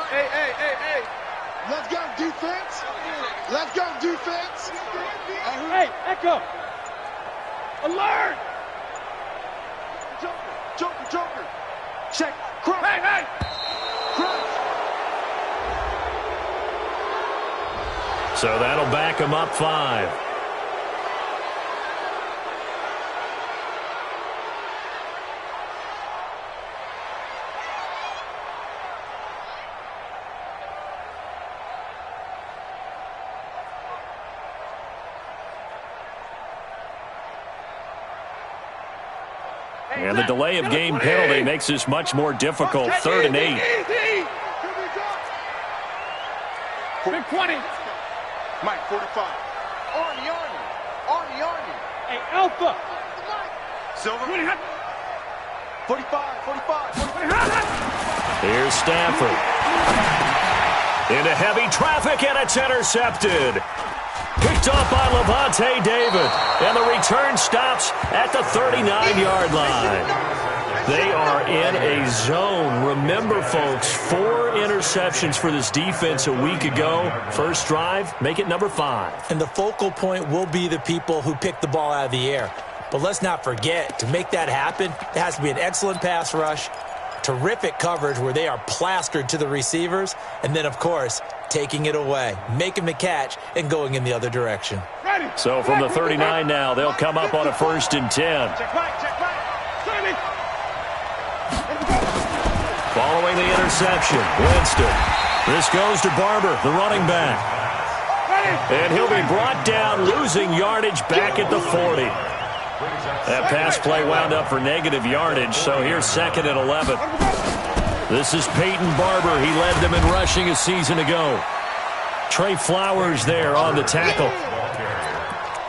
Hey. Let's go, defense. Let's go, defense. Hey, Echo. Alert. Joker. Check. Crunch. Hey. Crunch. So that'll back him up 5. And the delay of game penalty makes this much more difficult. 3rd and 8. Big 20. Mike, 45. Arnie. Hey, Alpha. Silver. 45. Here's Stafford. Into heavy traffic, and it's intercepted. Picked off by Levante David. And the return stops at the 39-yard line. They are in a zone. Remember, folks, 4 interceptions for this defense a week ago. First drive, make it number 5. And the focal point will be the people who pick the ball out of the air. But let's not forget, to make that happen, it has to be an excellent pass rush, terrific coverage where they are plastered to the receivers, and then, of course, taking it away, making the catch, and going in the other direction. So from the 39 now, they'll come up on a 1st and 10. Check right. Following the interception, Winston. This goes to Barber, the running back. And he'll be brought down, losing yardage back at the 40. That pass play wound up for negative yardage, so here's 2nd and 11. This is Peyton Barber. He led them in rushing a season ago. Trey Flowers there on the tackle.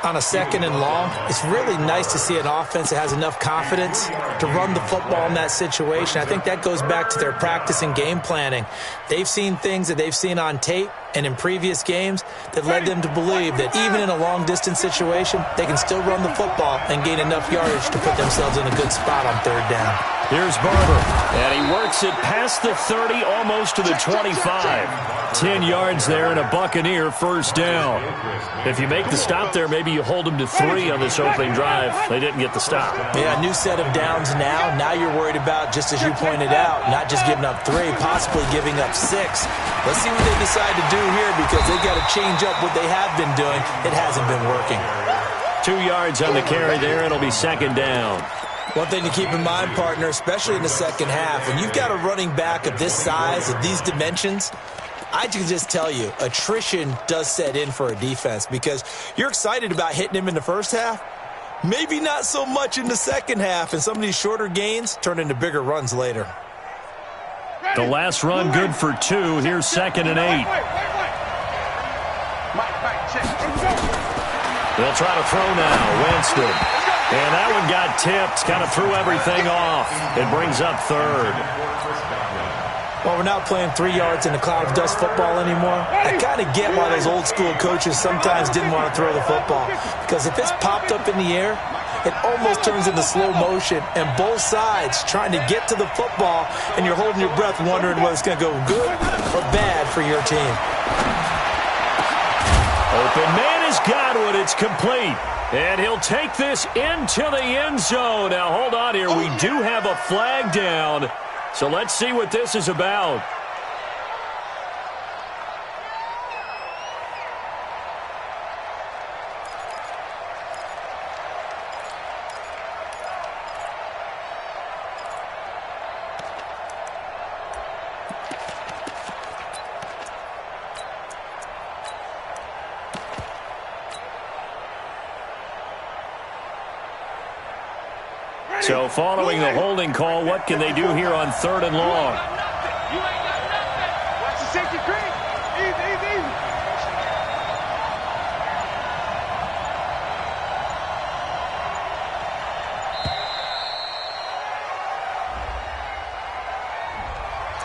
On a 2nd and long, it's really nice to see an offense that has enough confidence to run the football in that situation. I think that goes back to their practice and game planning. They've seen things that they've seen on tape and in previous games that led them to believe that even in a long-distance situation, they can still run the football and gain enough yardage to put themselves in a good spot on 3rd down. Here's Barber, and he works it past the 30, almost to the 25. 10 yards there and a Buccaneer 1st down. If you make the stop there, maybe you hold them to 3 on this opening drive. They didn't get the stop. Yeah, a new set of downs now. Now you're worried about, just as you pointed out, not just giving up 3, possibly giving up 6. Let's see what they decide to do here, because they got to change up what they have been doing. It hasn't been working. 2 yards on the carry there. It'll be 2nd down. One thing to keep in mind, partner, especially in the second half, when you've got a running back of this size, of these dimensions, I can just tell you, attrition does set in for a defense, because you're excited about hitting him in the first half, maybe not so much in the second half, and some of these shorter gains turn into bigger runs later. The last run good for 2. Here's 2nd and 8. They'll try to throw now. Winston. And that one got tipped, kind of threw everything off. It brings up 3rd. Well, we're not playing 3 yards in a cloud of dust football anymore. I kind of get why those old school coaches sometimes didn't want to throw the football, because if it's popped up in the air, it almost turns into slow motion, and both sides trying to get to the football, and you're holding your breath wondering whether it's going to go good or bad for your team. Open man is Godwin. It's complete. And he'll take this into the end zone. Now, hold on here. We do have a flag down. So let's see what this is about. So following the holding call, what can they do here on 3rd and long? Watch the safety creep. Easy.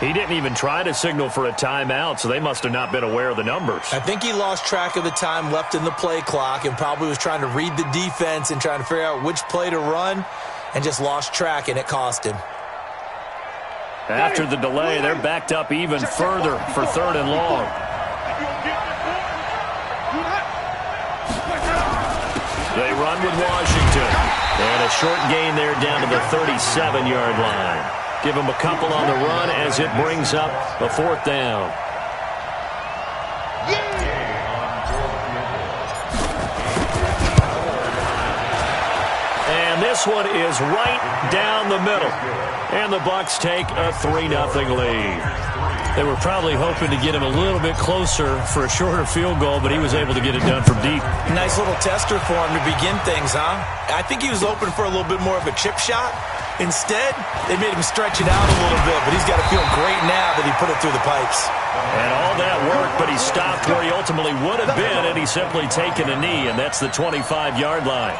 He didn't even try to signal for a timeout, so they must have not been aware of the numbers. I think he lost track of the time left in the play clock and probably was trying to read the defense and trying to figure out which play to run, and just lost track, and it cost him. After the delay, they're backed up even further for 3rd and long. They run with Washington. And a short gain there down to the 37-yard line. Give them a couple on the run as it brings up a 4th down. And this one is right down the middle. And the Bucs take a 3-0 lead. They were probably hoping to get him a little bit closer for a shorter field goal, but he was able to get it done from deep. Nice little tester for him to begin things, huh? I think he was hoping for a little bit more of a chip shot. Instead, they made him stretch it out a little bit, but he's got to feel great now that he put it through the pipes. And all that worked, but he stopped where he ultimately would have been, and he's simply taken a knee, and that's the 25-yard line.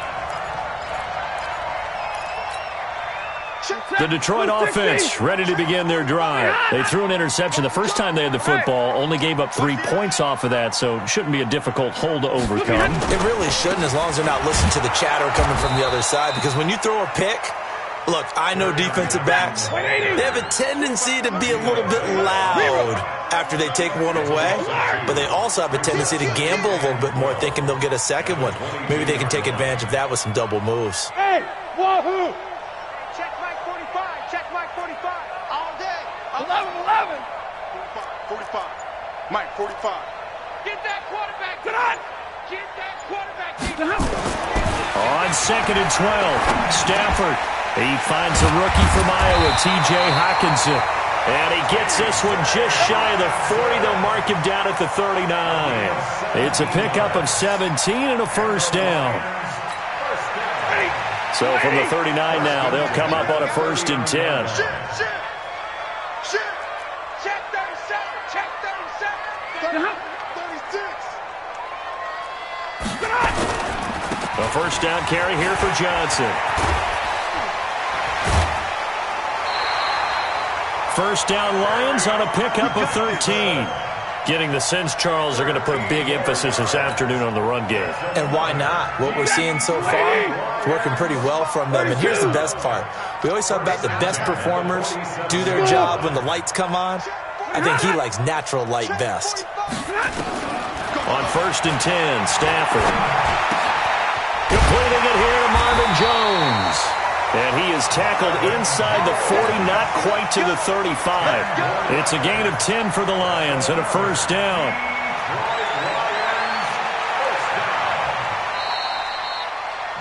The Detroit offense ready to begin their drive. They threw an interception the first time they had the football, only gave up 3 points off of that, so it shouldn't be a difficult hole to overcome. It really shouldn't, as long as they're not listening to the chatter coming from the other side, because when you throw a pick, look, I know defensive backs, they have a tendency to be a little bit loud after they take one away, but they also have a tendency to gamble a little bit more, thinking they'll get a second one. Maybe they can take advantage of that with some double moves. Hey, wahoo! 11. 45. Mike, 45. Get that quarterback. Get that quarterback. On 2nd and 12, Stafford. He finds a rookie from Iowa, T.J. Hockenson. And he gets this one just shy of the 40. They'll mark him down at the 39. It's a pickup of 17 and a 1st down. So from the 39 now, they'll come up on a 1st and 10. A 1st down carry here for Johnson. 1st down Lions on a pickup of 13. Getting the sense, Charles, they're going to put a big emphasis this afternoon on the run game. And why not? What we're seeing so far is working pretty well from them. And here's the best part. We always talk about the best performers do their job when the lights come on. I think he likes natural light best. On 1st and 10, Stafford. Completing it here to Marvin Jones. And he is tackled inside the 40, not quite to the 35. It's a gain of 10 for the Lions and a 1st down.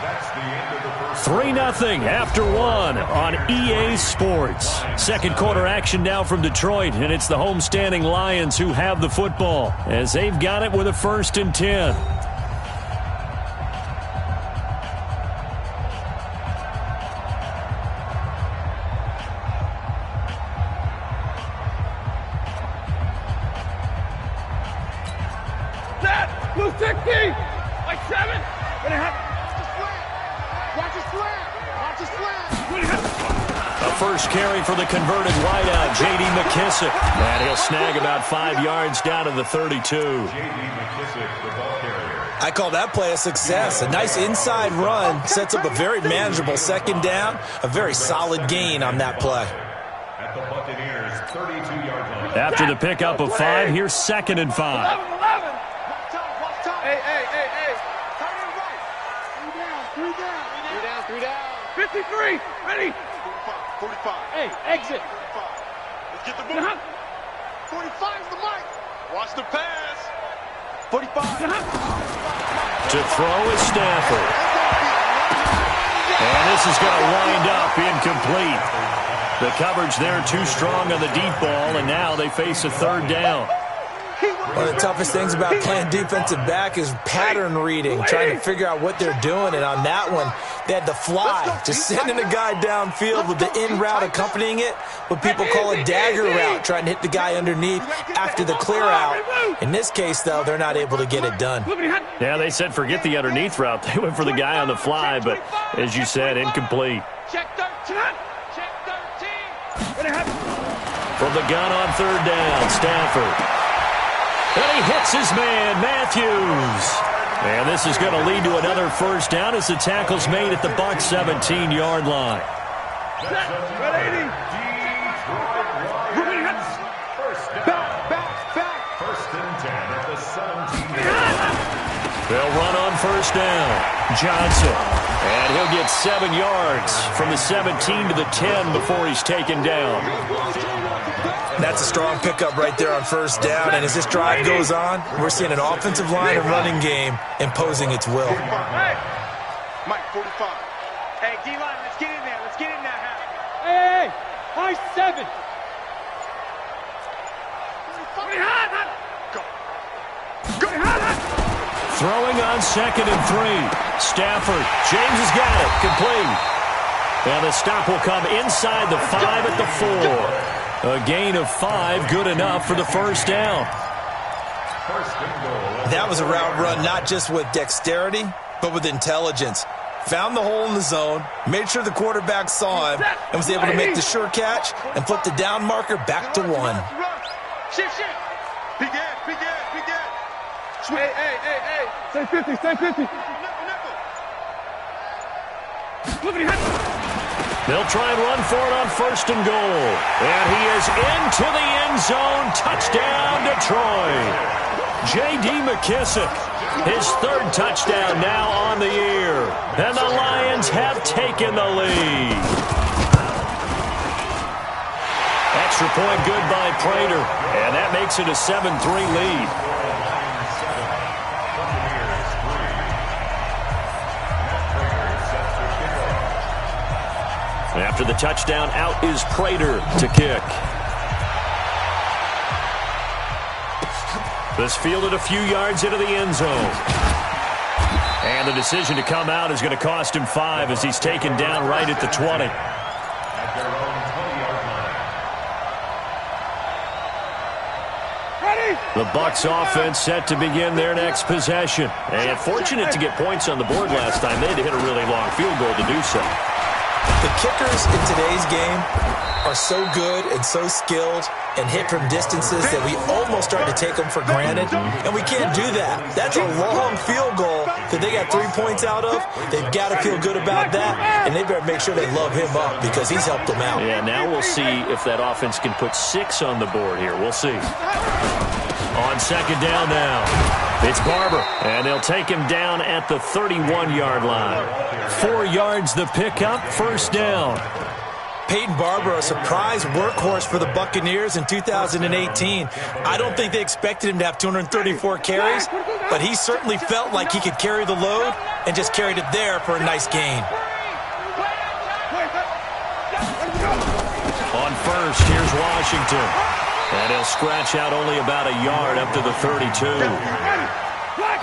That's the end of the first. 3-0 after 1 on EA Sports. 2nd quarter action now from Detroit, and it's the homestanding Lions who have the football as they've got it with a 1st and 10. Blue 60! Like 7! Watch it slam! Watch it slam! A 1st carry for the converted wideout, J.D. McKissick. And he'll snag about 5 yards down to the 32. J.D. McKissick, the ball carrier. I call that play a success. A nice inside run sets up a very manageable 2nd down. A very solid gain on that play. At the Buccaneers, 32-yard line. After the pickup of 5, here's 2nd and 5. 11. Hey. Turn it right. 3 down. 53. Ready. 45. Hey, exit. 45. Let's get the move. 45 is the mic. Watch the pass. 45. To throw is Stafford. And this is going to wind up incomplete. The coverage there too strong on the deep ball, and now they face a 3rd down. One of the toughest things about playing defensive back is pattern reading, trying to figure out what they're doing. And on that one, they had to fly, just sending a guy downfield with the in route accompanying it, what people call a dagger route, trying to hit the guy underneath after the clear out. In this case, though, they're not able to get it done. Yeah, they said forget the underneath route. They went for the guy on the fly, but as you said, incomplete. Check 13. From the gun on 3rd down, Stafford. And he hits his man, Matthews. And this is going to lead to another 1st down as the tackle's made at the Bucs 17-yard line. They'll run on first down. Johnson. And he'll get 7 yards from the 17 to the 10 before he's taken down. That's a strong pickup right there on first down. And as this drive goes on, we're seeing an offensive line and running game imposing its will. Hey, Mike, 45. Hey, D-line, let's get in there. Let's get in there. Hey, high 7. Throwing on 2nd and 3. Stafford. James has got it. Complete. And the stop will come inside the 5 at the 4. A gain of 5, good enough for the first down. That was a route run not just with dexterity, but with intelligence. Found the hole in the zone, made sure the quarterback saw him, and was able to make the sure catch and flip the down marker back to 1. Shift. Big ass. Hey. Stay 50. They'll try and run for it on 1st and goal. And he is into the end zone. Touchdown, Detroit. J.D. McKissick, his 3rd touchdown now on the year. And the Lions have taken the lead. Extra point good by Prater. And that makes it a 7-3 lead. After the touchdown, out is Prater to kick. This fielded a few yards into the end zone. And the decision to come out is going to cost him 5 as he's taken down right at the 20. The Bucs offense set to begin their next possession. And fortunate to get points on the board last time. They had to hit a really long field goal to do so. The kickers in today's game are so good and so skilled and hit from distances that we almost start to take them for granted, and we can't do that. That's a long field goal that they got 3 points out of. They've got to feel good about that, and they better make sure they love him up because he's helped them out. Yeah, now we'll see if that offense can put 6 on the board here. We'll see. On 2nd down now, it's Barber, and they'll take him down at the 31-yard line. 4 yards the pickup, 1st down. Peyton Barber, a surprise workhorse for the Buccaneers in 2018. I don't think they expected him to have 234 carries, but he certainly felt like he could carry the load and just carried it there for a nice gain. On 1st, here's Washington. And he'll scratch out only about a yard up to the 32.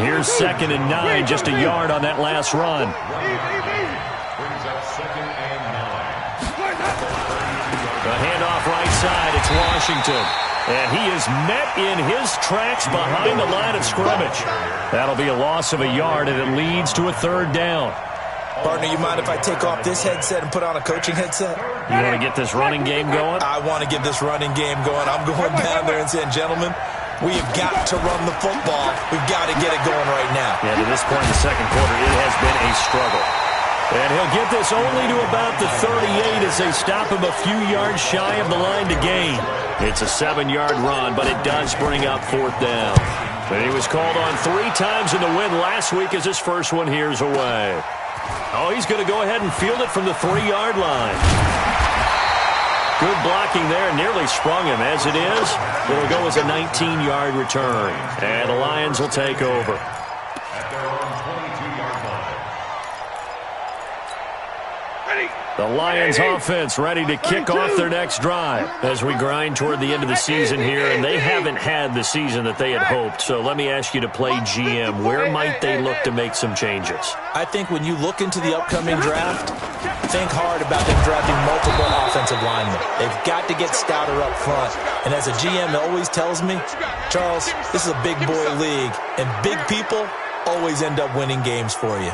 Here's 2nd and 9, just a yard on that last run. The handoff right side, it's Washington. And he is met in his tracks behind the line of scrimmage. That'll be a loss of a yard, and it leads to a 3rd down. Partner, you mind if I take off this headset and put on a coaching headset? You want to get this running game going? I want to get this running game going. I'm going down there and saying, gentlemen, we have got to run the football. We've got to get it going right now. Yeah, to this point in the 2nd quarter, it has been a struggle. And he'll get this only to about the 38 as they stop him a few yards shy of the line to gain. It's a 7-yard run, but it does bring up 4th down. And he was called on 3 times in the win last week as his first one here's away. Oh, he's going to go ahead and field it from the 3-yard line. Good blocking there, nearly sprung him. As it is, it'll go as a 19-yard return. And the Lions will take over. The Lions offense ready to kick off their next drive as we grind toward the end of the season here, and they haven't had the season that they had hoped. So let me ask you to play GM. Where might they look to make some changes? I think when you look into the upcoming draft, think hard about them drafting multiple offensive linemen. They've got to get stouter up front. And as a GM always tells me, Charles, this is a big boy league, and big people always end up winning games for you.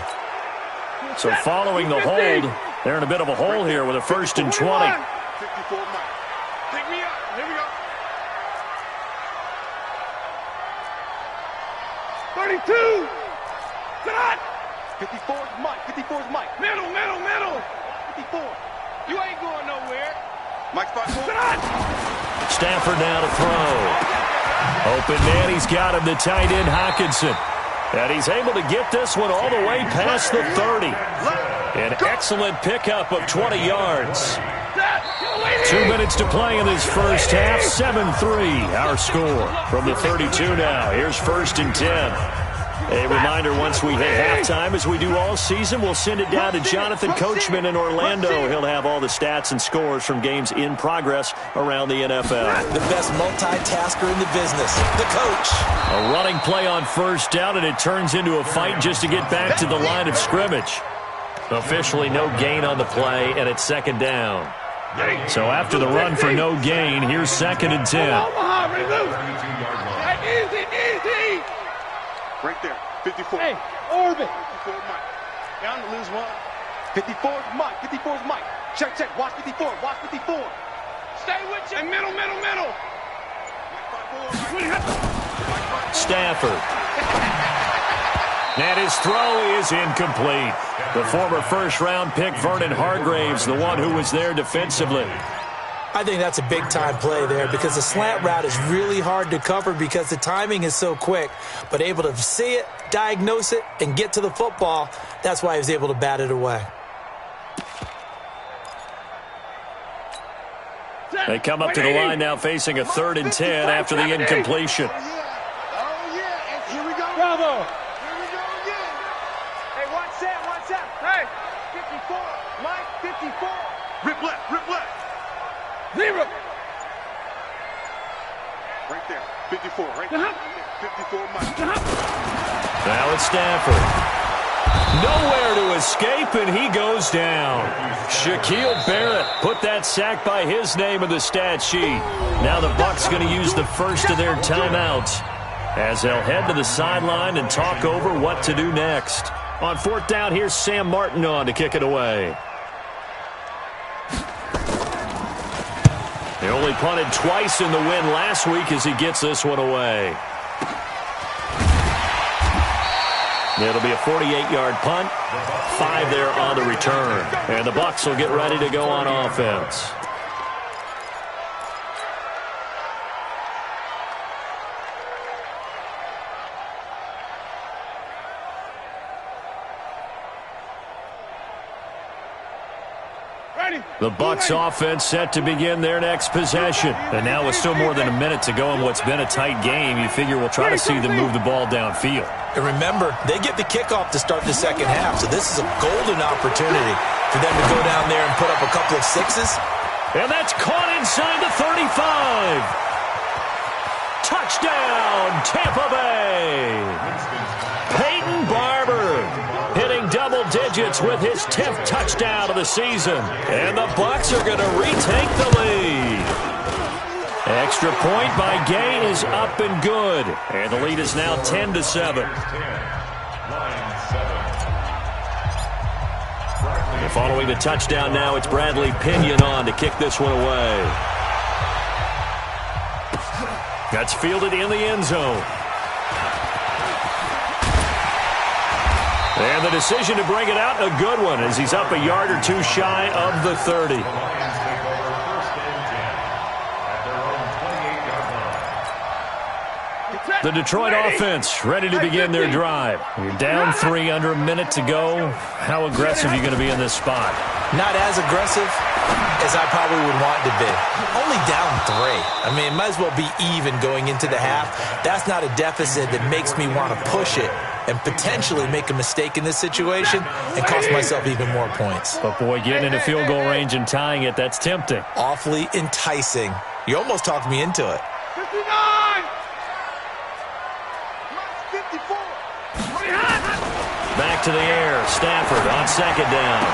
So following the hold, they're in a bit of a hole here with a 1st and 20. 54 Mike. Pick me up. Here we go. 32. Cut. 54 is Mike. 54 is Mike. Middle. 54. You ain't going nowhere. Mike spot 4. Cut. Stafford now to throw. Open man, he's got him, the tight end Hockenson. And he's able to get this one all the way past the 30. An excellent pickup of 20 yards. 2 minutes to play in this first half. 7-3 our score from the 32 now. Here's 1st and 10. A reminder, once we hit halftime, as we do all season, we'll send it down to Jonathan Coachman in Orlando. He'll have all the stats and scores from games in progress around the NFL. The best multitasker in the business, the coach. A running play on 1st down, and it turns into a fight just to get back to the line of scrimmage. Officially no gain on the play, and it's 2nd down. So after the run for no gain, here's 2nd and 10. Easy. Right there, 54. Hey, orbit. 54 Mike. Down to lose one. 54 Mike. 54's Mike. Check. Watch 54. Watch 54. Stay with you. And middle. Stafford. And his throw is incomplete. The former first-round pick, Vernon Hargraves, the one who was there defensively. I think that's a big-time play there because the slant route is really hard to cover because the timing is so quick. But able to see it, diagnose it, and get to the football, that's why he was able to bat it away. They come up to the line now facing a 3rd and 10 after the incompletion. Oh, yeah. And here we go. Bravo. Here we go again. Hey, watch that. Hey, 54. Mike, 54. Rip left. 0. Right there, 54, right there. 54 Mike. Now it's Stafford. Nowhere to escape, and he goes down. Shaquille Barrett put that sack by his name in the stat sheet. Now the Bucs going to use the first of their timeouts as they'll head to the sideline and talk over what to do next. On 4th down, here's Sam Martin on to kick it away. He only punted twice in the win last week as he gets this one away. It'll be a 48-yard punt, 5 there on the return. And the Bucs will get ready to go on offense. The Bucs offense set to begin their next possession. And now with still more than a minute to go in what's been a tight game, you figure we'll try to see them move the ball downfield. And remember, they get the kickoff to start the second half, so this is a golden opportunity for them to go down there and put up a couple of sixes. And that's caught inside the 35. Touchdown, Tampa Bay. Peyton Barber hitting double digits with his 10th touchdown of the season. And the Bucs are going to retake the lead. Extra point by Gay is up and good. And the lead is now 10-7. And following the touchdown now, it's Bradley Pinion on to kick this one away. That's fielded in the end zone. And the decision to bring it out, a good one, as he's up a yard or two shy of the 30. The Detroit offense ready to begin their drive. You're down 3, under a minute to go. How aggressive are you going to be in this spot? Not as aggressive as I probably would want to be. Only down 3. I mean, it might as well be even going into the half. That's not a deficit that makes me want to push it and potentially make a mistake in this situation and cost myself even more points. But, boy, getting into field goal range and tying it, that's tempting. Awfully enticing. You almost talked me into it. 59! 54. Back to the air. Stafford on 2nd down.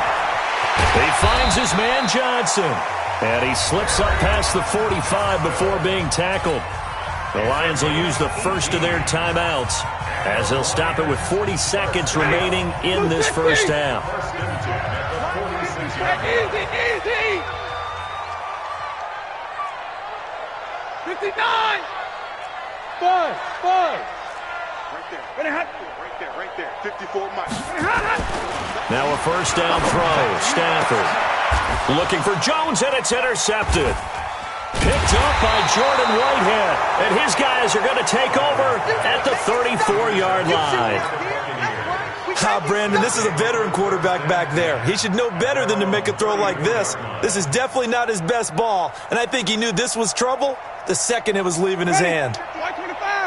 He finds his man Johnson. And he slips up past the 45 before being tackled. The Lions will use the first of their timeouts as they'll stop it with 40 seconds remaining in this first half. Easy! 59! Buzz! Right there. 54 Mike. Now a first down throw. Stafford looking for Jones, and it's intercepted. Picked up by Jordan Whitehead. And his guys are going to take over at the 34-yard line. Brandon, this is a veteran quarterback back there. He should know better than to make a throw like this. This is definitely not his best ball, and I think he knew this was trouble the second it was leaving his hand.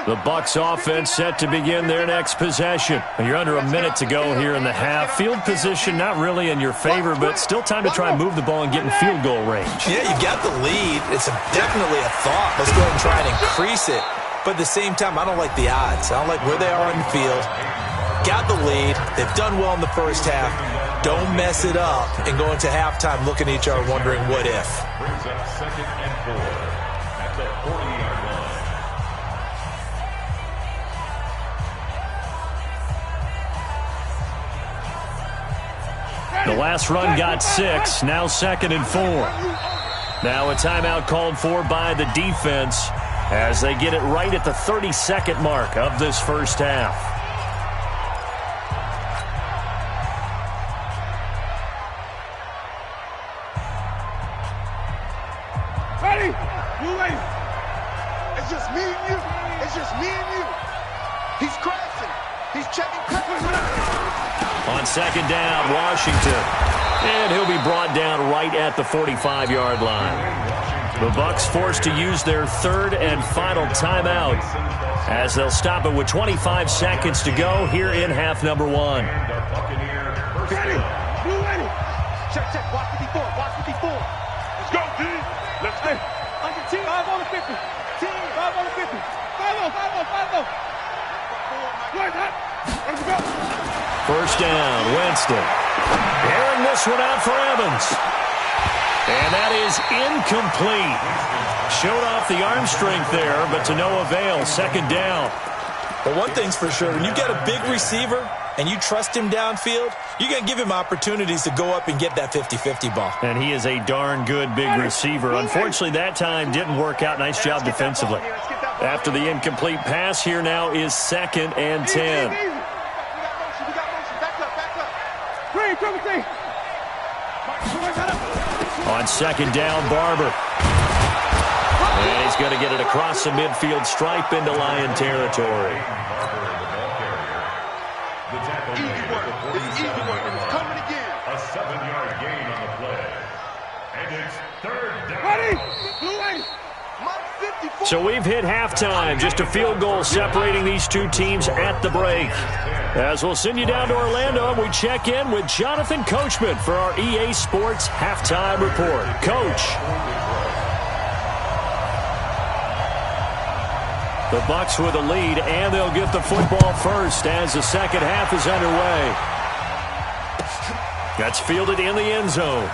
The Bucs offense set to begin their next possession. You're under a minute to go here in the half. Field position not really in your favor, but still time to try and move the ball and get in field goal range. Yeah, you got the lead. It's definitely a thought. Let's go ahead and try and increase it. But at the same time, I don't like the odds. I don't like where they are on the field. Got the lead. They've done well in the first half. Don't mess it up and go into halftime looking at each other wondering what if. Brings up 2nd and 4 at the 40-yard line. The last run got 6, now 2nd and 4. Now a timeout called for by the defense as they get it right at the 30-second mark of this first half. Ready? You ready? It's just me and you. It's just me and you. He's crashing. He's checking crackers. On 2nd down, Washington. And he'll be brought down right at the 45-yard line. The Bucs forced to use their 3rd and final timeout as they'll stop it with 25 seconds to go here in half number 1. Ready? You ready? Check, check. Watch 54. Watch 54. Let's go, T. Let's go. Under T. 5 on the 50. T. 5 on the 50. 5-0. 5-0. 5-0. Let's go. First down, Winston. Airing this one out for Evans. And that is incomplete. Showed off the arm strength there, but to no avail. 2nd down. But one thing's for sure, when you got a big receiver and you trust him downfield, you're going to give him opportunities to go up and get that 50-50 ball. And he is a darn good big receiver. Unfortunately, that time didn't work out. Nice job defensively. After the incomplete pass, here now is 2nd and 10. On 2nd down, Barber. And he's going to get it across the midfield stripe into Lion territory. Easy work. It's easy work, and it's coming again. A 7-yard gain on the play. And it's 3rd down. Ready? Blue 80. So we've hit halftime. Just a field goal separating these two teams at the break. As we'll send you down to Orlando, and we check in with Jonathan Coachman for our EA Sports Halftime Report. Coach. The Bucs with a lead, and they'll get the football first as the second half is underway. That's fielded in the end zone.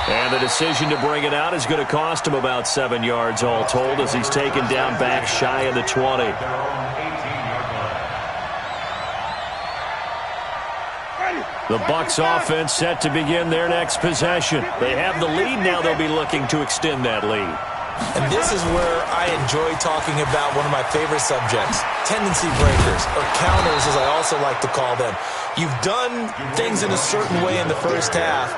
And the decision to bring it out is going to cost him about 7 yards all told as he's taken down back shy of the 20. The Bucs offense set to begin their next possession. They have the lead now. They'll be looking to extend that lead. And this is where I enjoy talking about one of my favorite subjects, tendency breakers, or counters as I also like to call them. You've done things in a certain way in the first half,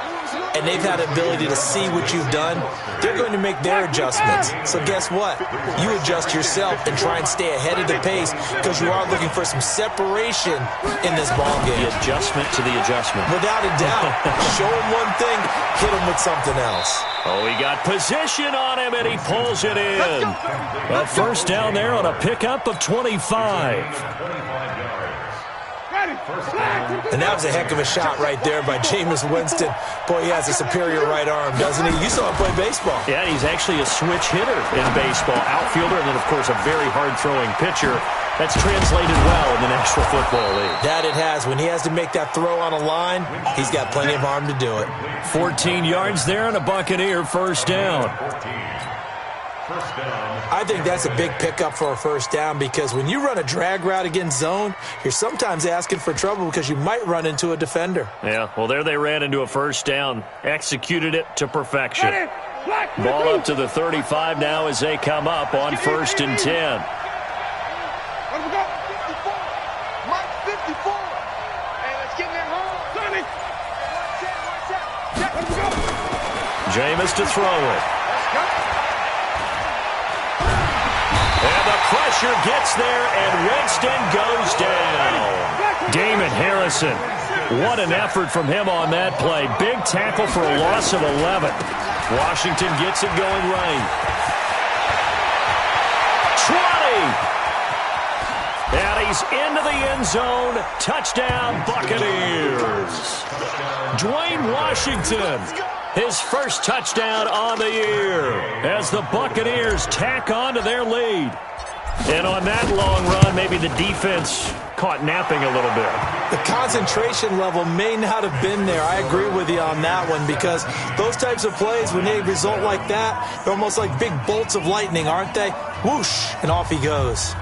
and they've had the ability to see what you've done. They're going to make their adjustments. So guess what? You adjust yourself and try and stay ahead of the pace because you are looking for some separation in this ball game. The adjustment to the adjustment. Without a doubt. Show him one thing, hit him with something else. Oh, he got position on him, and he pulls it in. A first down there on a pickup of 25. And that was a heck of a shot right there by Jameis Winston. Boy, he has a superior right arm, doesn't he? You saw him play baseball. Yeah, he's actually a switch hitter in baseball. Outfielder, and then, of course, a very hard-throwing pitcher. That's translated well in the National Football League. That it has. When he has to make that throw on a line, he's got plenty of arm to do it. 14 yards there and a Buccaneer first down. I think that's a big pickup for a first down because when you run a drag route against zone, you're sometimes asking for trouble because you might run into a defender. Yeah, well, there they ran into a first down. Executed it to perfection. Ball up to the 35 now as they come up on 1st and 10. Jameis to throw it. And the pressure gets there, and Winston goes down. Damon Harrison, what an effort from him on that play. Big tackle for a loss of 11. Washington gets it going right. 20! And he's into the end zone. Touchdown, Buccaneers. Dwayne Washington, his first touchdown on the year as the Buccaneers tack on to their lead. And on that long run, maybe the defense caught napping a little bit. The concentration level may not have been there. I agree with you on that one, because those types of plays, when they result like that, they're almost like big bolts of lightning, aren't they? Whoosh, and off he goes.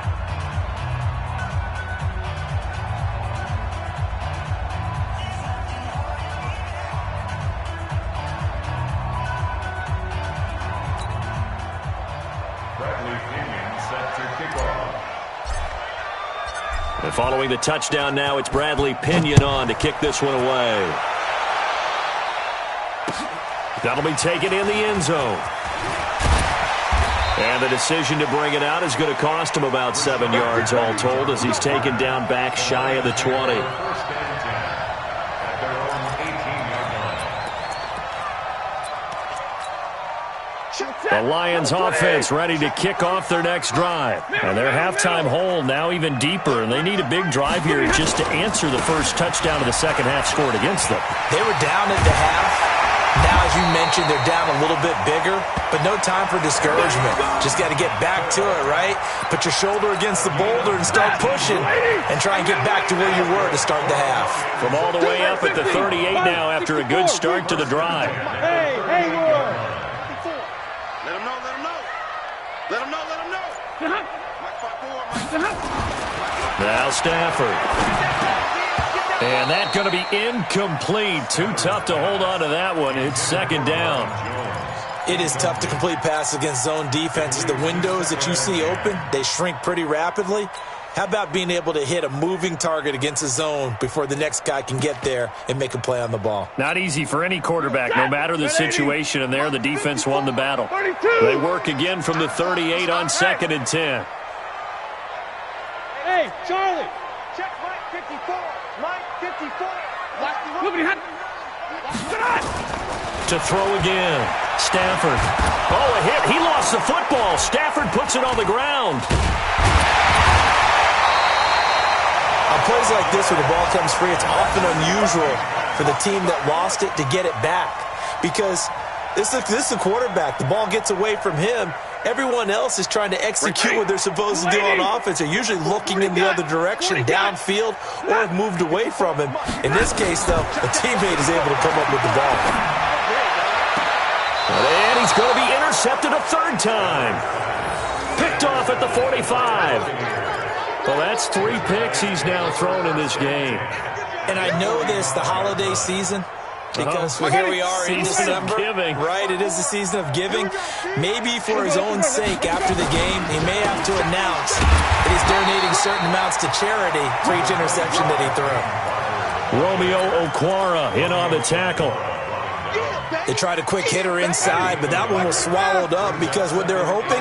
And following the touchdown now, it's Bradley Pinion on to kick this one away. That'll be taken in the end zone. And the decision to bring it out is going to cost him about 7 yards all told, as he's taken down back shy of the 20. The Lions offense ready to kick off their next drive. And their halftime hole now even deeper, and they need a big drive here just to answer the first touchdown of the second half scored against them. They were down at the half. Now, as you mentioned, they're down a little bit bigger, but no time for discouragement. Just got to get back to it, right? Put your shoulder against the boulder and start pushing, and try and get back to where you were to start the half. From all the way up at the 38 now after a good start to the drive. Hey, Hayward! Let him know, let him know. Let him know, let him know. Mike 5-4, Mike. Now Stafford. And that's going to be incomplete. Too tough to hold on to that one. It's second down. It is tough to complete passes against zone defenses. The windows that you see open, they shrink pretty rapidly. How about being able to hit a moving target against a zone before the next guy can get there and make a play on the ball? Not easy for any quarterback, no matter the situation. And there, the defense won the battle. They work again from the 38 on 2nd and 10. Hey, Charlie! Check Mike 54. Mike 54. To throw again. Stafford. Oh, a hit. He lost the football. Stafford puts it on the ground. On plays like this where the ball comes free, it's often unusual for the team that lost it to get it back, because this is a quarterback. The ball gets away from him. Everyone else is trying to execute what they're supposed to do on offense. They're usually looking in the other direction, downfield, or have moved away from him. In this case, though, a teammate is able to come up with the ball. And he's going to be intercepted a third time. Picked off at the 45. Well, that's 3 picks he's now thrown in this game. And I know this, the holiday season, because here we are in December, right? It is the season of giving. Maybe for his own sake, after the game, he may have to announce that he's donating certain amounts to charity for each interception that he threw. Romeo Okwara in on the tackle. They tried a quick hitter inside, but that one was swallowed up, because what they're hoping,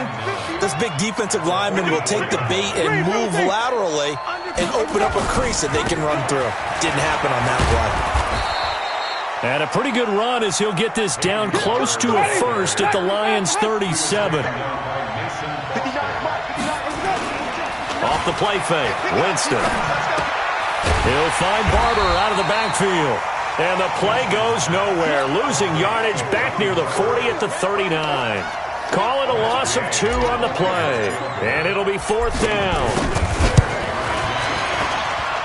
this big defensive lineman will take the bait and move laterally and open up a crease that they can run through. Didn't happen on that play. And a pretty good run as he'll get this down close to a first at the Lions' 37. Off the play fake, Winston. He'll find Barber out of the backfield. And the play goes nowhere, losing yardage back near the 40 at the 39. Call it a loss of 2 on the play. And it'll be 4th down.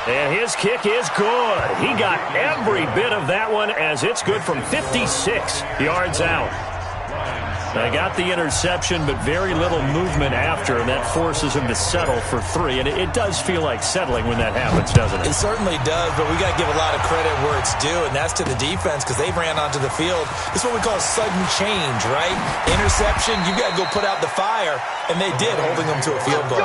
And his kick is good. He got every bit of that one, as it's good from 56 yards out. They got the interception, but very little movement after, and that forces him to settle for 3. And it does feel like settling when that happens, doesn't it? It certainly does, but we got to give a lot of credit where it's due, and that's to the defense, because they ran onto the field. It's what we call sudden change, right? Interception, you got to go put out the fire, and they did, holding them to a field goal.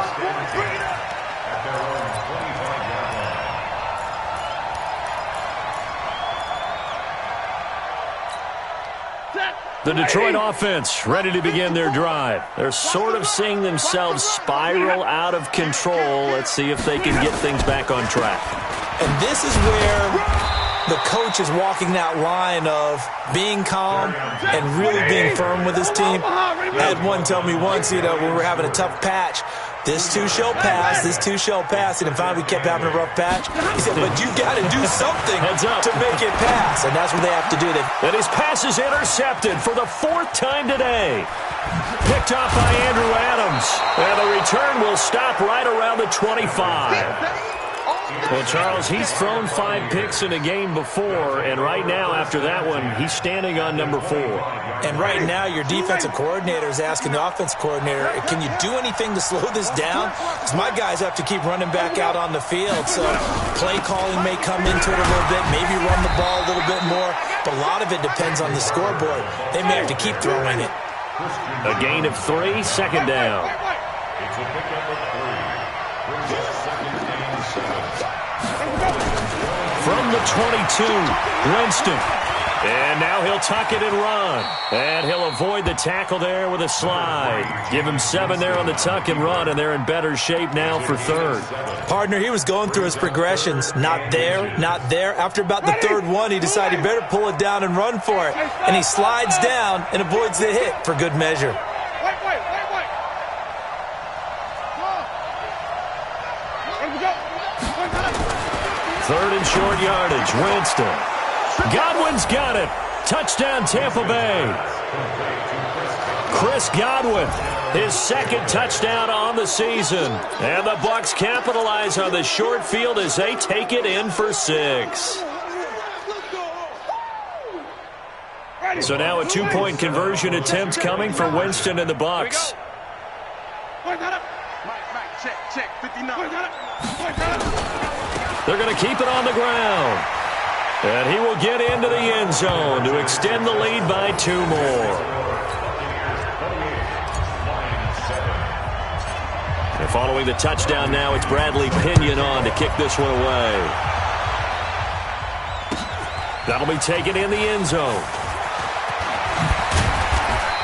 The Detroit offense ready to begin their drive. They're sort of seeing themselves spiral out of control. Let's see if they can get things back on track. And this is where the coach is walking that line of being calm and really being firm with his team. I had one tell me once, when we were having a tough patch, this too shall pass, this too shall pass. And finally we kept having a rough patch. He said, but you got to do something to make it pass. And that's what they have to do. And his pass is intercepted for the 4th time today. Picked off by Andrew Adams. And the return will stop right around the 25. Well, Charles, he's thrown 5 picks in a game before, and right now, after that one, he's standing on number 4. And right now, your defensive coordinator is asking the offense coordinator, can you do anything to slow this down? Because my guys have to keep running back out on the field, so play calling may come into it a little bit, maybe run the ball a little bit more, but a lot of it depends on the scoreboard. They may have to keep throwing it. A gain of 3, second down. It's a pickup of 3. From the 22, Winston. And now he'll tuck it and run. And he'll avoid the tackle there with a slide. Give him 7 there on the tuck and run, and they're in better shape now for 3rd. Partner, he was going through his progressions. Not there, not there. After about the 3rd one, he decided he better pull it down and run for it. And he slides down and avoids the hit for good measure. Third and short yardage, Winston. Godwin's got it. Touchdown, Tampa Bay. Chris Godwin, his 2nd touchdown on the season. And the Bucs capitalize on the short field as they take it in for 6. So now a 2-point conversion attempt coming for Winston and the Bucs. They're going to keep it on the ground. And he will get into the end zone to extend the lead by 2 more. And following the touchdown now, it's Bradley Pinion on to kick this one away. That'll be taken in the end zone.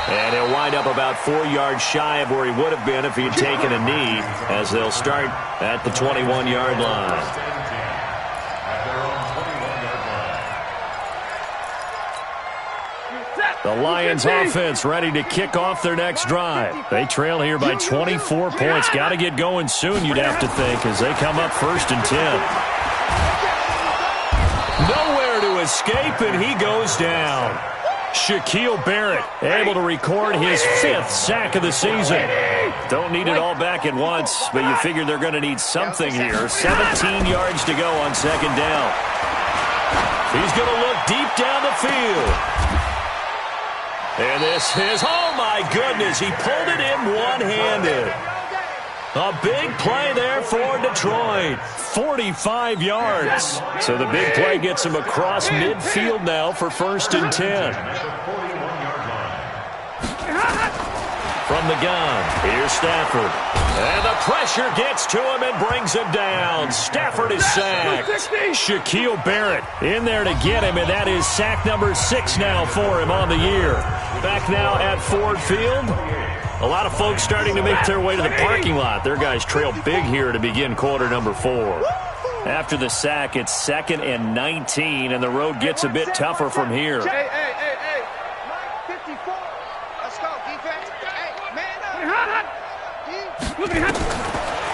And he'll wind up about 4 yards shy of where he would have been if he had taken a knee, as they'll start at the 21-yard line. The Lions offense ready to kick off their next drive. They trail here by 24 points. Got to get going soon, you'd have to think, as they come up 1st and 10. Nowhere to escape, and he goes down. Shaquille Barrett able to record his 5th sack of the season. Don't need it all back at once, but you figure they're going to need something here. 17 yards to go on 2nd down. He's going to look deep down the field. And this is, oh my goodness, he pulled it in one-handed. A big play there for Detroit. 45 yards. So the big play gets him across midfield now for 1st and 10. From the gun, here's Stafford. And the pressure gets to him and brings him down. Stafford is sacked. Shaquille Barrett in there to get him, and that is sack number 6 now for him on the year. Back now at Ford Field. A lot of folks starting to make their way to the parking lot. Their guys trail big here to begin quarter number 4. After the sack, it's 2nd and 19, and the road gets a bit tougher from here. Hey. 54. Let's go, defense. Hey, man up.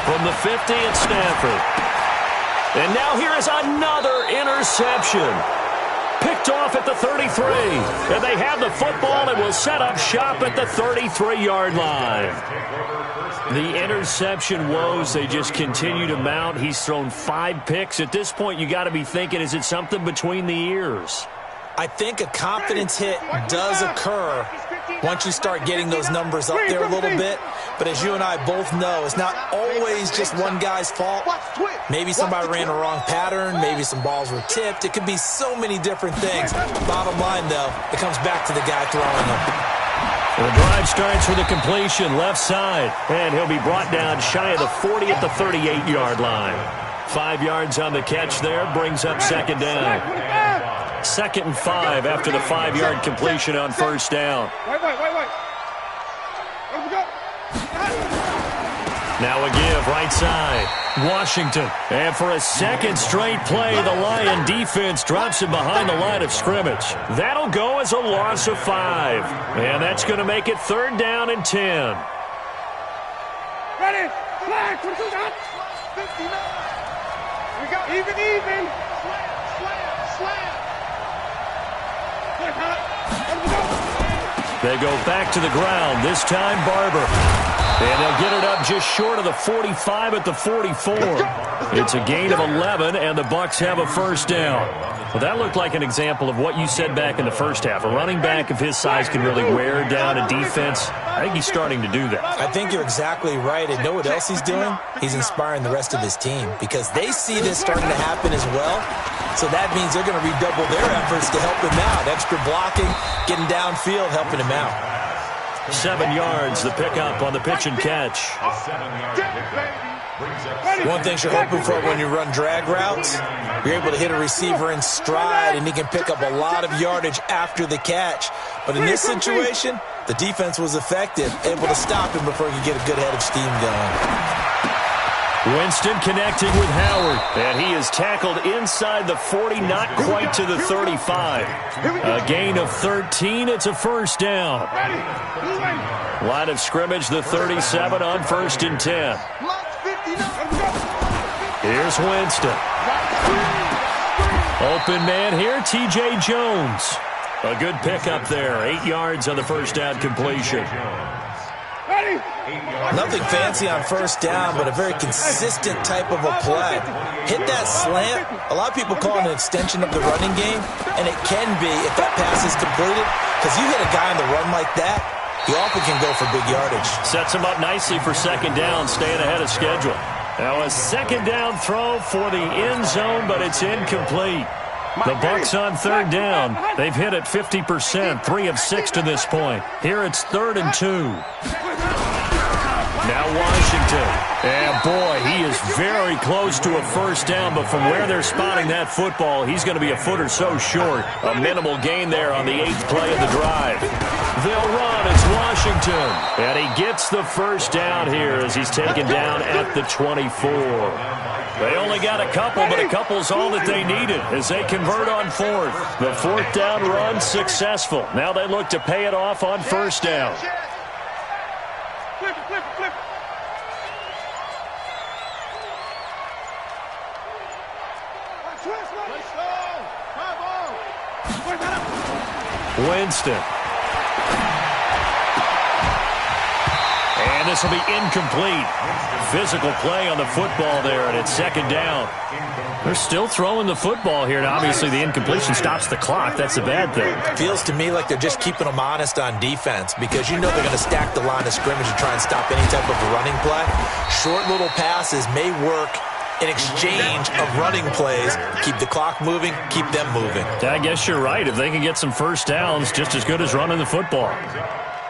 From the 50, it's Stafford. And now here is another interception. Picked off at the 33. And they have the football and will set up shop at the 33-yard line. The interception woes, they just continue to mount. He's thrown 5 picks. At this point, you got to be thinking, is it something between the ears? I think a confidence hit does occur once you start getting those numbers up there a little bit. But as you and I both know, it's not always just one guy's fault. Maybe somebody ran a wrong pattern. Maybe some balls were tipped. It could be so many different things. Bottom line, though, it comes back to the guy throwing them. The drive starts with a completion left side. And he'll be brought down shy of the 40 at the 38-yard line. 5 yards on the catch there brings up 2nd down. 2nd and 5 after the 5-yard completion on first down. Wait. Let me go. Now a give right side. Washington. And for a second straight play, the Lion defense drops him behind the line of scrimmage. That'll go as a loss of 5. And that's going to make it 3rd down and 10. Ready. Flag. 22 shots. 59. We got even. Slam. They go back to the ground. This time Barber. And they'll get it up just short of the 45 at the 44. It's a gain of 11, and the Bucs have a first down. Well, that looked like an example of what you said back in the first half. A running back of his size can really wear down a defense. I think he's starting to do that. I think you're exactly right. And know what else he's doing? He's inspiring the rest of his team because they see this starting to happen as well. So that means they're going to redouble their efforts to help him out. Extra blocking, getting downfield, helping him out. 7 yards, the pickup on the pitch and catch. One thing you're hoping for when you run drag routes, you're able to hit a receiver in stride, and he can pick up a lot of yardage after the catch. But in this situation, the defense was effective, able to stop him before he could get a good head of steam going. Winston connecting with Howard, and he is tackled inside the 40, not quite to the 35. A gain of 13, it's a first down. Line of scrimmage, the 37 on 1st and 10. Here's Winston. Open man here, T.J. Jones. A good pickup there, 8 yards on the first down completion. Nothing fancy on first down, but a very consistent type of a play. Hit that slant. A lot of people call it an extension of the running game, and it can be if that pass is completed, because you hit a guy on the run like that, he often can go for big yardage. Sets him up nicely for 2nd down, staying ahead of schedule. Now a 2nd down throw for the end zone, but it's incomplete. The Bucs on 3rd down. They've hit it 50%, 3 of 6 to this point. Here it's 3rd and 2. Now Washington. And boy, he is very close to a first down, but from where they're spotting that football, he's going to be a foot or so short. A minimal gain there on the 8th play of the drive. They'll run. It's Washington. And he gets the first down here as he's taken down at the 24. They only got a couple, but a couple's all that they needed as they convert on 4th. The 4th down run successful. Now they look to pay it off on first down. Flip. Winston. And this will be incomplete. Physical play on the football there, and it's 2nd down. They're still throwing the football here, and obviously the incompletion stops the clock. That's a bad thing. Feels to me like they're just keeping them honest on defense because you know they're going to stack the line of scrimmage and try and stop any type of a running play. Short little passes may work in exchange of running plays. Keep the clock moving, keep them moving. I guess you're right. If they can get some first downs, just as good as running the football.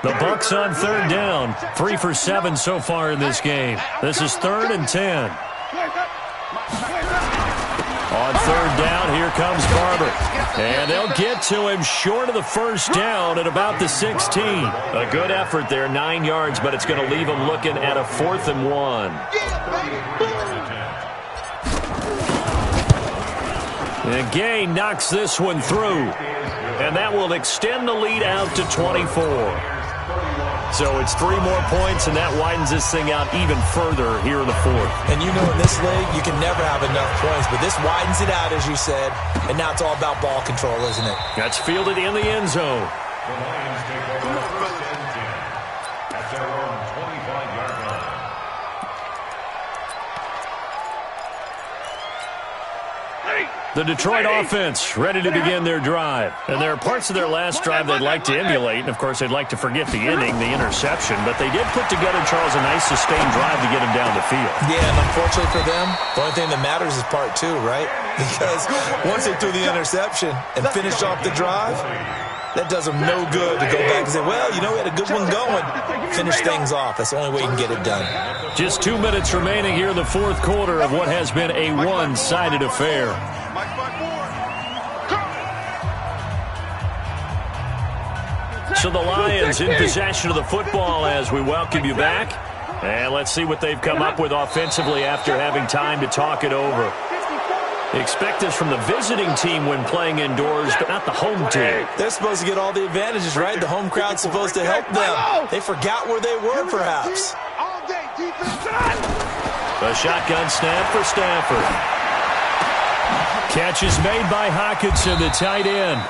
The Bucs on 3rd down, 3 for 7 so far in this game. This is 3rd and 10. On 3rd down, here comes Barber. And they'll get to him short of the first down at about the 16. A good effort there, 9 yards, but it's going to leave him looking at a 4th and 1. And Gay knocks this one through. And that will extend the lead out to 24. So it's 3 more points, and that widens this thing out even further here in the 4th. And you know in this league, you can never have enough points, but this widens it out, as you said, and now it's all about ball control, isn't it? That's fielded in the end zone. The Lions take over 1st and 10 at their own 25-yard line. The Detroit offense ready to begin their drive. And there are parts of their last drive they'd like to emulate. And, of course, they'd like to forget the ending, the interception. But they did put together, Charles, a nice sustained drive to get him down the field. Yeah, and unfortunately for them, the only thing that matters is part 2, right? Because once they threw the interception and finished off the drive, that does them no good to go back and say, well, you know, we had a good one going. Finish things off. That's the only way you can get it done. Just 2 minutes remaining here in the 4th quarter of what has been a one-sided affair. So the Lions in possession of the football as we welcome you back. And let's see what they've come up with offensively after having time to talk it over. Expect this from the visiting team when playing indoors, but not the home team. They're supposed to get all the advantages, right? The home crowd's supposed to help them. They forgot where they were, perhaps. A shotgun snap for Stafford. Catch is made by Hockenson, the tight end.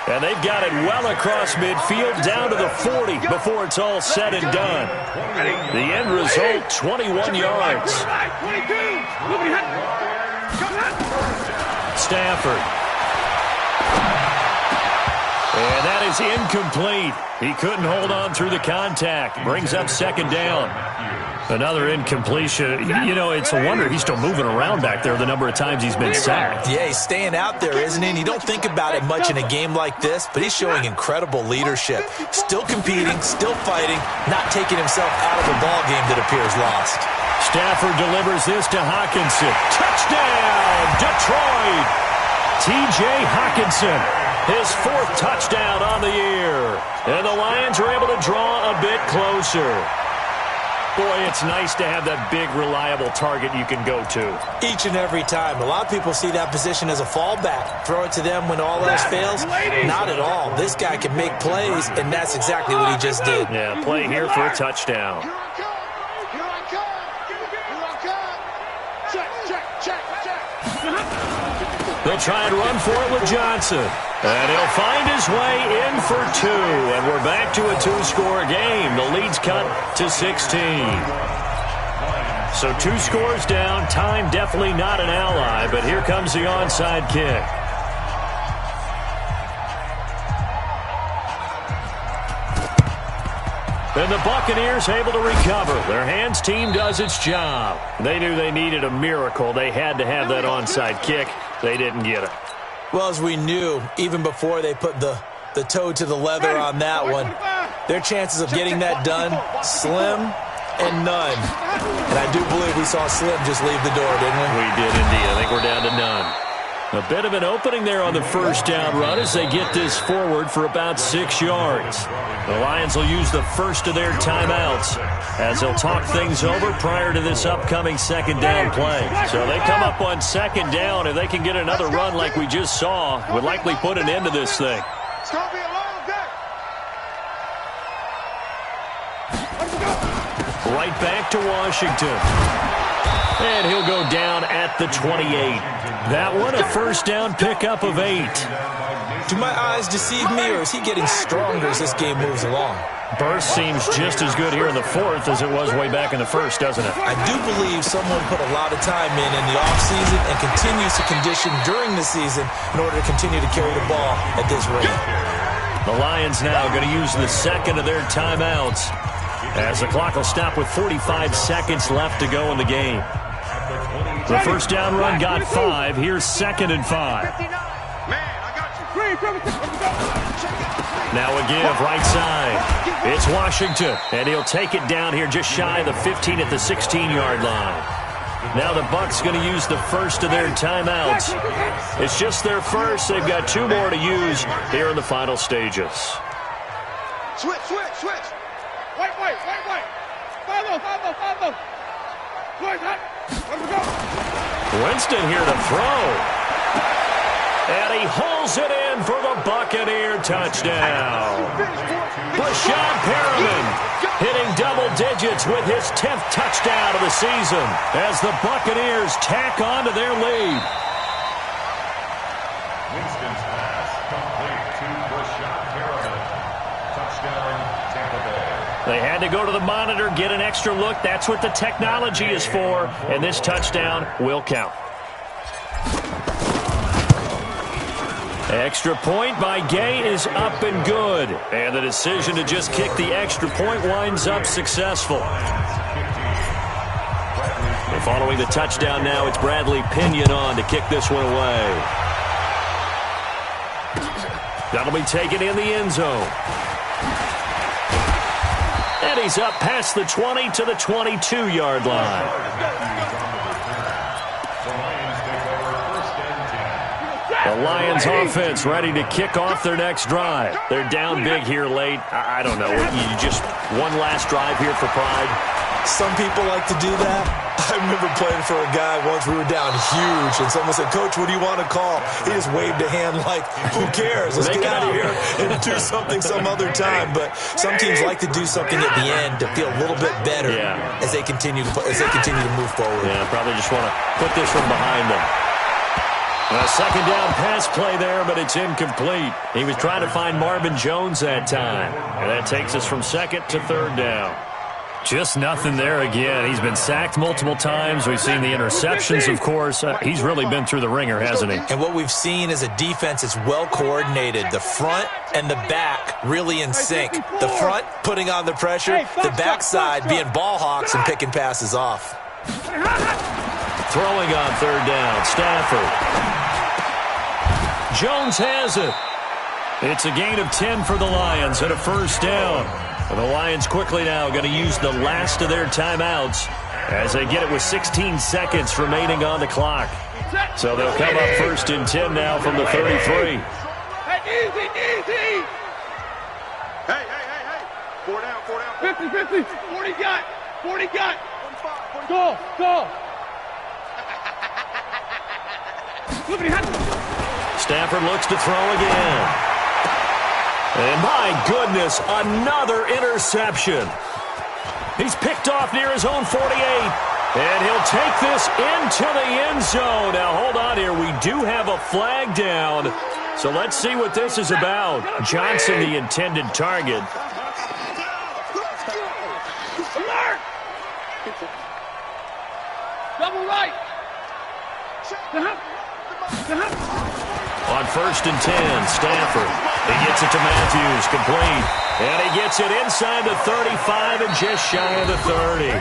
And they've got it well across midfield down to the 40 before it's all said and done. The end result, 21 yards. Stafford. And that is incomplete. He couldn't hold on through the contact. Brings up second down. Another incompletion. You know, it's a wonder he's still moving around back there the number of times he's been sacked. Yeah, he's staying out there, isn't he? And you don't think about it much in a game like this, but he's showing incredible leadership. Still competing, still fighting, not taking himself out of a ball game that appears lost. Stafford delivers this to Hockenson. Touchdown, Detroit! T.J. Hockenson, his 4th touchdown on the year. And the Lions are able to draw a bit closer. Boy, it's nice to have that big, reliable target you can go to. Each and every time. A lot of people see that position as a fallback. Throw it to them when all else fails. Not at all. This guy can make plays, and that's exactly what he just did. Yeah, play here for a touchdown. They'll try and run for it with Johnson. And he'll find his way in for 2. And we're back to a 2-score game. The lead's cut to 16. So 2 scores down. Time definitely not an ally. But here comes the onside kick. And the Buccaneers able to recover. Their hands team does its job. They knew they needed a miracle. They had to have that onside kick. They didn't get it. Well, as we knew, even before they put the toe to the leather on that one, their chances of getting that done, slim and none. And I do believe we saw Slim just leave the door, didn't we? We did indeed. I think we're down to none. A bit of an opening there on the first down run as they get this forward for about 6 yards. The Lions will use the first of their timeouts as they'll talk things over prior to this upcoming second down play. So they come up on second down. If they can get another run like we just saw, would likely put an end to this thing. It's going to be a long day. Right back to Washington. And he'll go down at the 28. That one a first down pickup of 8. Do my eyes deceive me, or is he getting stronger as this game moves along? Burst seems just as good here in the 4th as it was way back in the 1st, doesn't it? I do believe someone put a lot of time in the offseason and continues to condition during the season in order to continue to carry the ball at this rate. The Lions now going to use the second of their timeouts as the clock will stop with 45 seconds left to go in the game. The first down run got 5. Here's 2nd and 5. Now a give right side. It's Washington, and he'll take it down here just shy of the 15 at the 16-yard line. Now the Bucs going to use the first of their timeouts. It's just their first. They've got 2 more to use here in the final stages. Switch. Wait. 5-0. Winston here to throw. And he hauls it in for the Buccaneer touchdown. Brashad Perriman hitting double digits with his 10th touchdown of the season as the Buccaneers tack on to their lead. Winston's pass complete to Brashad Perriman. Touchdown, Tampa Bay. They had to go to the monitor, get an extra look. That's what the technology is for, and this touchdown will count. Extra point by Gay is up and good. And the decision to just kick the extra point winds up successful. And following the touchdown now, it's Bradley Pinion on to kick this one away. That'll be taken in the end zone. And he's up past the 20 to the 22-yard line. The Lions take over 1st and 10. The Lions offense ready to kick off their next drive. They're down big here late. I don't know. You just one last drive here for pride. Some people like to do that. I remember playing for a guy once. We were down huge, and someone said, "Coach, what do you want to call?" He just waved a hand like, "Who cares? Let's get out of here and do something some other time." But some teams like to do something at the end to feel a little bit better as they continue to move forward. Yeah, probably just want to put this one behind them. A second down pass play there, but it's incomplete. He was trying to find Marvin Jones that time, and that takes us from second to third down. Just nothing there again. He's been sacked multiple times. We've seen the interceptions, of course. He's really been through the ringer, hasn't he? And what we've seen is a defense that's well coordinated. The front and the back really in sync. The front putting on the pressure, the backside being ball hawks and picking passes off. Throwing on third down, Stafford. Jones has it. It's a gain of 10 for the Lions and a first down. And the Lions quickly now going to use the last of their timeouts as they get it with 16 seconds remaining on the clock. So they'll come up first and 10 now from the 33. Hey. 4 down. 50. 40 got. Go. Stafford looks to throw again. And my goodness, another interception. He's picked off near his own 48. And he'll take this into the end zone. Now, hold on here. We do have a flag down. So let's see what this is about. Johnson, the intended target. Double right. On first and 10, Stafford. He gets it to Matthews, complete. And he gets it inside the 35 and just shy of the 30.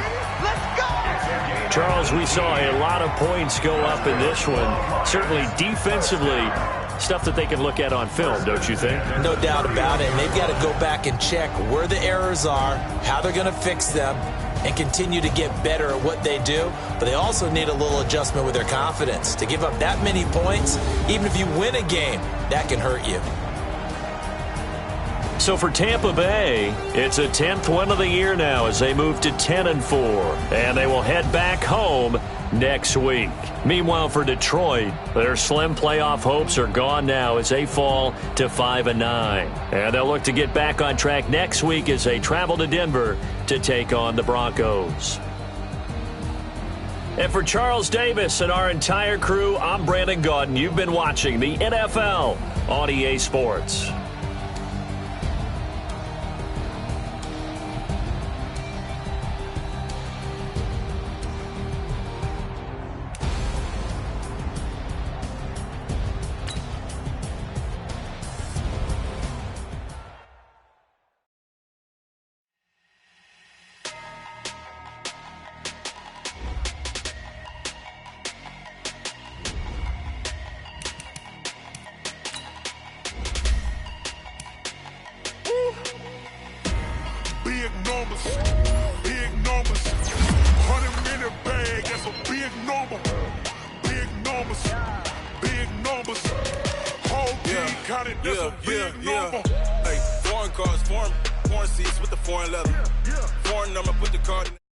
Charles, we saw a lot of points go up in this one. Certainly defensively, stuff that they can look at on film, don't you think? No doubt about it. And they've got to go back and check where the errors are, how they're going to fix them, and continue to get better at what they do. But they also need a little adjustment with their confidence. To give up that many points, even if you win a game, that can hurt you. So for Tampa Bay, it's a 10th win of the year now as they move to 10-4. And they will head back home next week. Meanwhile, for Detroit, their slim playoff hopes are gone now as they fall to 5-9. And they'll look to get back on track next week as they travel to Denver to take on the Broncos. And for Charles Davis and our entire crew, I'm Brandon Gaudin. You've been watching the NFL on EA Sports. Big numbers. 100-minute bag, that's a big number. Big numbers. Whole team counted, that's a big number. Hey, foreign cars, foreign seats with the foreign leather. Foreign number, put the card in.